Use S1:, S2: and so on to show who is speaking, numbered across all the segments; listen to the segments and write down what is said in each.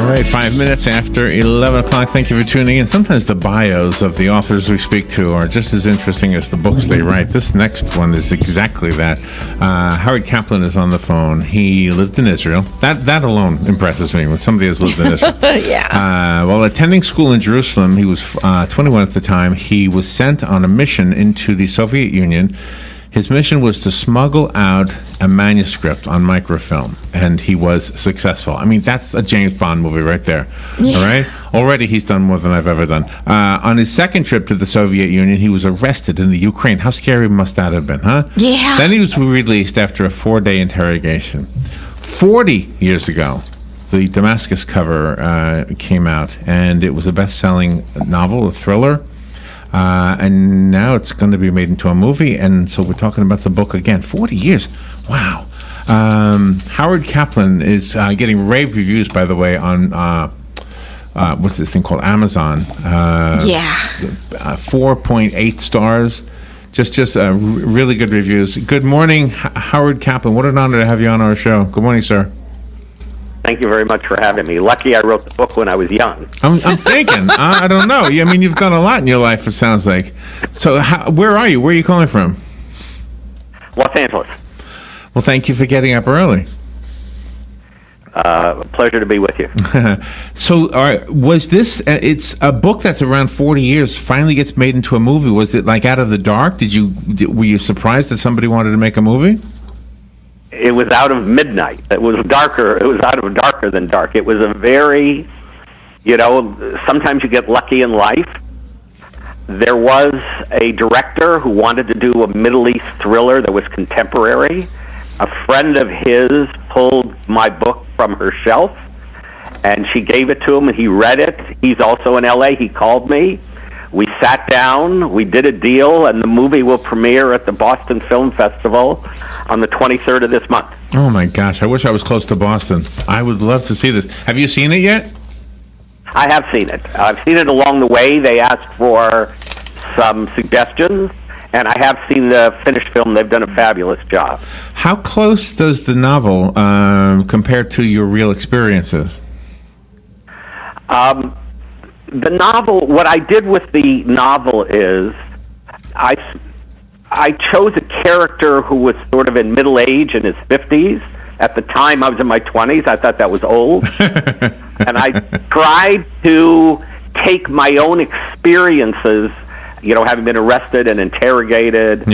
S1: right, 5 minutes after 11 o'clock. Thank you for tuning in. Sometimes the bios of the authors we speak to are just as interesting as the books they write. This next one is exactly that. Howard Kaplan is on the phone. He lived in Israel. That alone impresses me when somebody has lived in Israel.
S2: Yeah.
S1: While attending school in Jerusalem, he was 21 at the time. He was sent on a mission into the Soviet Union. His mission was to smuggle out a manuscript on microfilm, and he was successful. I mean, that's a James Bond movie right there. Yeah. All right? Already he's done more than I've ever done. On his second trip to the Soviet Union, he was arrested in the Ukraine. How scary must that have been, huh?
S2: Yeah.
S1: Then he was released after a 4-day interrogation. 40 years ago, the Damascus cover came out, and it was a best-selling novel, a thriller. And now it's going to be made into a movie, and so we're talking about the book again. 40 years. Wow. Howard Kaplan is getting rave reviews, by the way, on what's this thing called? Amazon. 4.8 stars. Just really good reviews. Good morning, Howard Kaplan. What an honor to have you on our show. Good morning, sir.
S3: Thank you very much for having me. Lucky I wrote the book when I was young.
S1: I'm thinking. I don't know. I mean, you've done a lot in your life, it sounds like. So where are you? Where are you calling from?
S3: Los Angeles.
S1: Well, thank you for getting up early.
S3: Pleasure to be with you.
S1: So, all right, was this, it's a book that's around 40 years, finally gets made into a movie. Was it like out of the dark? Were you surprised that somebody wanted to make a movie?
S3: It was out of midnight. It was darker. It was out of darker than dark. It was a very, sometimes you get lucky in life. There was a director who wanted to do a Middle East thriller that was contemporary. A friend of his pulled my book from her shelf, and she gave it to him, and he read it. He's also in L.A. He called me. We sat down, we did a deal, and the movie will premiere at the Boston Film Festival on the 23rd of this month.
S1: Oh, my gosh. I wish I was close to Boston. I would love to see this. Have you seen it yet?
S3: I have seen it. I've seen it along the way. They asked for some suggestions, and I have seen the finished film. They've done a fabulous job.
S1: How close does the novel compare to your real experiences?
S3: The novel, what I did with the novel is I chose a character who was sort of in middle age, in his 50s. At the time, I was in my 20s. I thought that was old. And I tried to take my own experiences, having been arrested and interrogated,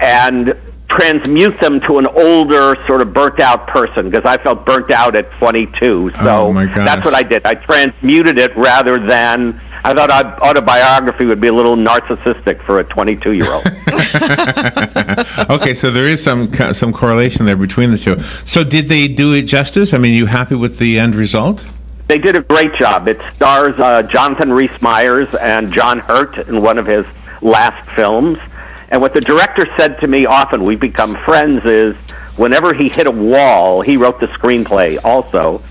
S3: and transmute them to an older, sort of burnt-out person, because I felt burnt out at 22. So that's what I did. I transmuted it rather than... I thought autobiography would be a little narcissistic for a 22-year-old.
S1: Okay, so there is some correlation there between the two. So did they do it justice? I mean, are you happy with the end result?
S3: They did a great job. It stars Jonathan Rhys-Meyers and John Hurt in one of his last films. And what the director said to me often, we've become friends, is whenever he hit a wall, he wrote the screenplay also.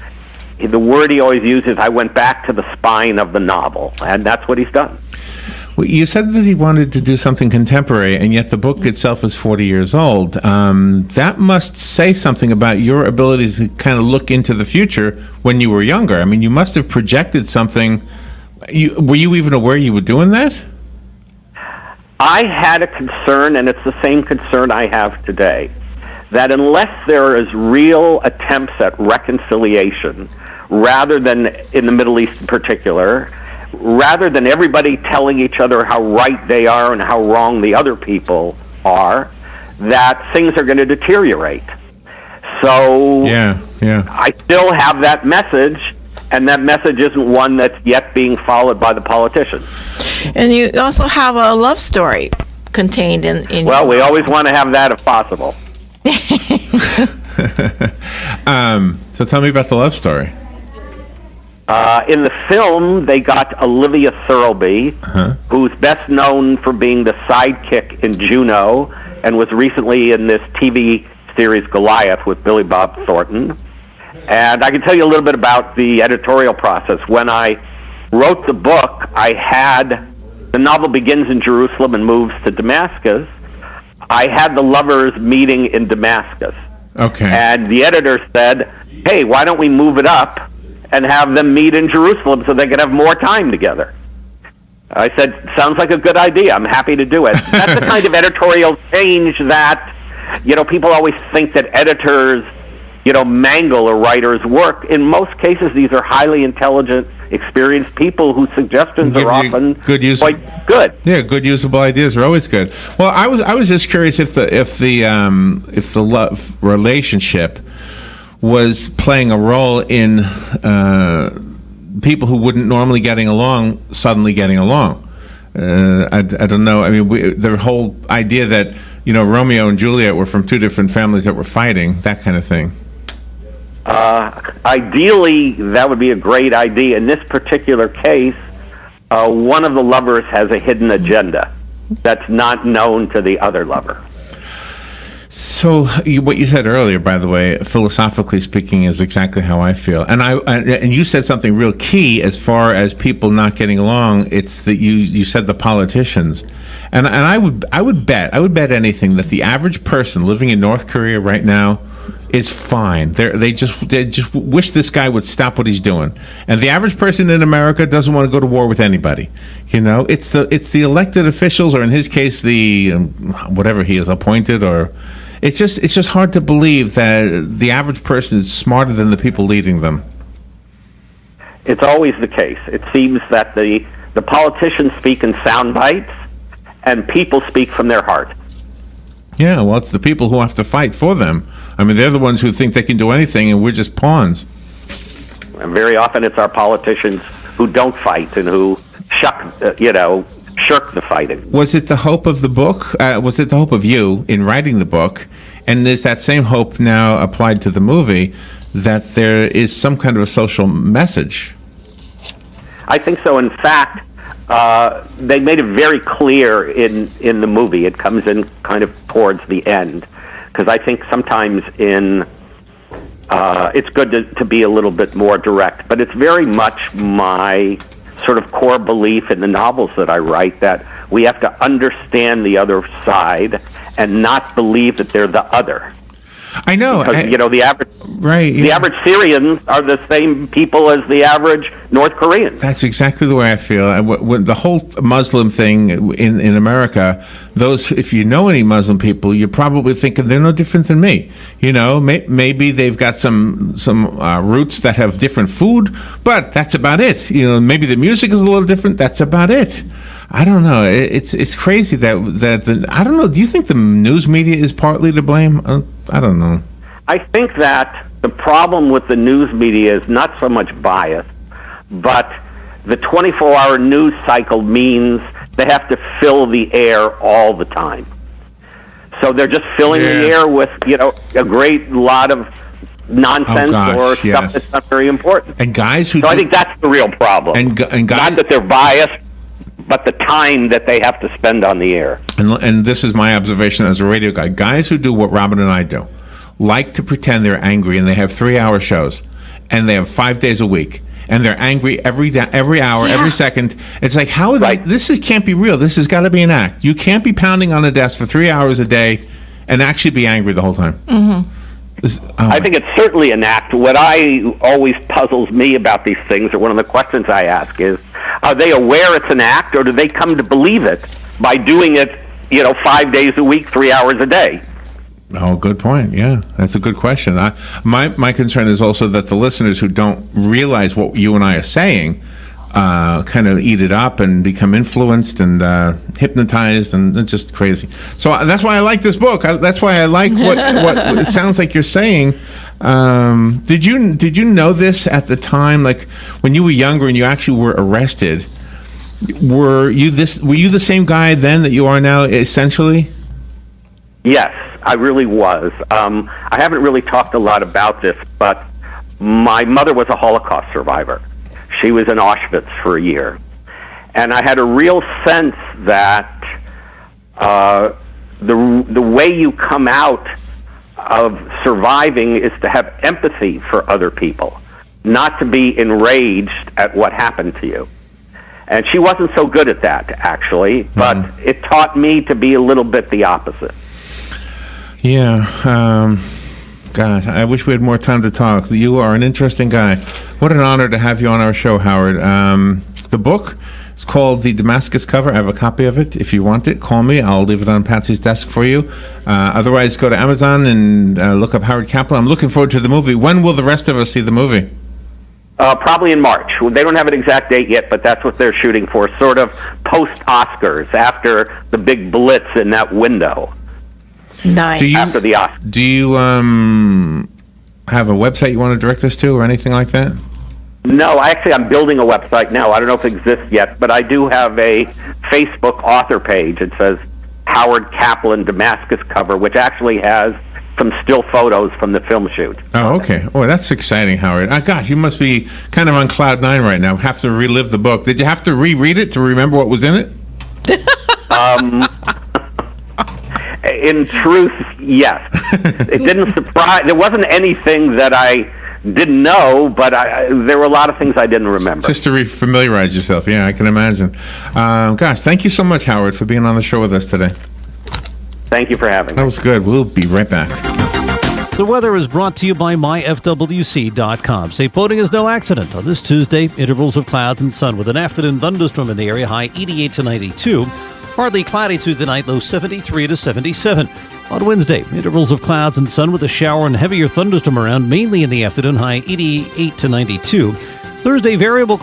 S3: The word he always uses, I went back to the spine of the novel, and that's what he's done.
S1: Well, you said that he wanted to do something contemporary, and yet the book itself is 40 years old. That must say something about your ability to kind of look into the future when you were younger. I mean, you must have projected something. Were you even aware you were doing that?
S3: I had a concern, and it's the same concern I have today, that unless there is real attempts at reconciliation, rather than in the Middle East in particular, rather than everybody telling each other how right they are and how wrong the other people are, that things are going to deteriorate. So I still have that message, and that message isn't one that's yet being followed by the politicians.
S2: And you also have a love story contained in
S3: Well, we always want to have that if possible.
S1: So tell me about the love story.
S3: In the film, they got Olivia Thirlby, who's best known for being the sidekick in Juno, and was recently in this TV series Goliath with Billy Bob Thornton. And I can tell you a little bit about the editorial process. When I wrote the book, the novel begins in Jerusalem and moves to Damascus. I had the lovers meeting in Damascus.
S1: Okay.
S3: And the editor said, hey, why don't we move it up and have them meet in Jerusalem so they could have more time together. I said, sounds like a good idea. I'm happy to do it. That's the kind of editorial change that, people always think that editors, mangle a writer's work. In most cases, these are highly intelligent, experienced people whose suggestions are often quite good.
S1: Yeah, good usable ideas are always good. Well, I was just curious if the love relationship was playing a role in people who wouldn't normally getting along suddenly getting along. I don't know. I mean, the whole idea that Romeo and Juliet were from two different families that were fighting, that kind of thing.
S3: Ideally, that would be a great idea. In this particular case, one of the lovers has a hidden agenda that's not known to the other lover.
S1: So what you said earlier, by the way, philosophically speaking, is exactly how I feel. And you said something real key as far as people not getting along. It's that you said the politicians, and I would bet anything that the average person living in North Korea right now is fine. They just wish this guy would stop what he's doing. And the average person in America doesn't want to go to war with anybody. It's the elected officials, or in his case, the whatever he is appointed, or it's just hard to believe that the average person is smarter than the people leading them.
S3: It's always the case. It seems that the politicians speak in sound bites, and people speak from their heart.
S1: Yeah, well, it's the people who have to fight for them. I mean, they're the ones who think they can do anything, and we're just pawns.
S3: And very often it's our politicians who don't fight and who shirk the fighting.
S1: Was it the hope of the book? Was it the hope of you in writing the book? And is that same hope now applied to the movie, that there is some kind of a social message?
S3: I think so. In fact, they made it very clear in the movie. It comes in kind of towards the end, because I think sometimes it's good to be a little bit more direct. But it's very much my sort of core belief in the novels that I write, that we have to understand the other side and not believe that they're the other.
S1: I know.
S3: Because, the average
S1: the
S3: average Syrians are the same people as the average North Koreans.
S1: That's exactly the way I feel. When the whole Muslim thing in America, if you know any Muslim people, you're probably thinking they're no different than me. Maybe they've got some roots that have different food, but that's about it. Maybe the music is a little different. That's about it. I don't know. It's crazy that I don't know. Do you think the news media is partly to blame? I don't know.
S3: I think that the problem with the news media is not so much bias, but the 24-hour news cycle means they have to fill the air all the time. So they're just filling the air with, a great lot of nonsense stuff that's not very important.
S1: And guys who
S3: I think that's the real problem.
S1: And guys,
S3: not that they're biased, but the time that they have to spend on the air.
S1: And this is my observation as a radio guy. Guys who do what Robin and I do like to pretend they're angry, and they have 3-hour shows, and they have 5 days a week, and they're angry every hour, every second. It's like, this can't be real. This has got to be an act. You can't be pounding on a desk for 3 hours a day and actually be angry the whole time.
S2: Mm-hmm.
S3: I think it's certainly an act. What always puzzles me about these things, or one of the questions I ask, is, are they aware it's an act, or do they come to believe it by doing it, 5 days a week, 3 hours a day?
S1: Oh, good point. Yeah, that's a good question. My concern is also that the listeners who don't realize what you and I are saying kind of eat it up and become influenced and hypnotized, and it's just crazy. So that's why I like this book. That's why I like what it sounds like you're saying. Did you know this at the time, like when you were younger and you actually were arrested? Were you the same guy then that you are now, essentially?
S3: Yes, I really was. I haven't really talked a lot about this, but my mother was a Holocaust survivor. She was in Auschwitz for a year. And I had a real sense that the way you come out of surviving is to have empathy for other people, not to be enraged at what happened to you. And she wasn't so good at that, actually, but it taught me to be a little bit the opposite.
S1: Yeah. Gosh, I wish we had more time to talk. You are an interesting guy. What an honor to have you on our show, Howard. The book is called The Damascus Cover. I have a copy of it. If you want it, call me. I'll leave it on Patsy's desk for you. Otherwise, go to Amazon and look up Howard Kaplan. I'm looking forward to the movie. When will the rest of us see the movie?
S3: Probably in March. They don't have an exact date yet, but that's what they're shooting for, sort of post-Oscars, after the big blitz in that window.
S2: Nice.
S3: After the Oscars.
S1: Do you have a website you want to direct us to or anything like that?
S3: No, I'm building a website now. I don't know if it exists yet, but I do have a Facebook author page. It says Howard Kaplan Damascus Cover, which actually has some still photos from the film shoot.
S1: Oh, okay. Oh, that's exciting, Howard. Gosh, you must be kind of on cloud nine right now. Have to relive the book. Did you have to reread it to remember what was in it?
S3: In truth, yes. It didn't surprise. There wasn't anything that I didn't know, but there were a lot of things I didn't remember.
S1: Just to familiarize yourself. Yeah, I can imagine. Gosh, thank you so much, Howard, for being on the show with us today.
S3: Thank you for having me.
S1: That was good. We'll be right back.
S4: The weather is brought to you by myfwc.com. Safe boating is no accident. On this Tuesday, intervals of clouds and sun with an afternoon thunderstorm in the area, high 88 to 92. Partly cloudy Tuesday night, low 73 to 77. On Wednesday, intervals of clouds and sun with a shower and heavier thunderstorm around, mainly in the afternoon, high 88 to 92. Thursday, variable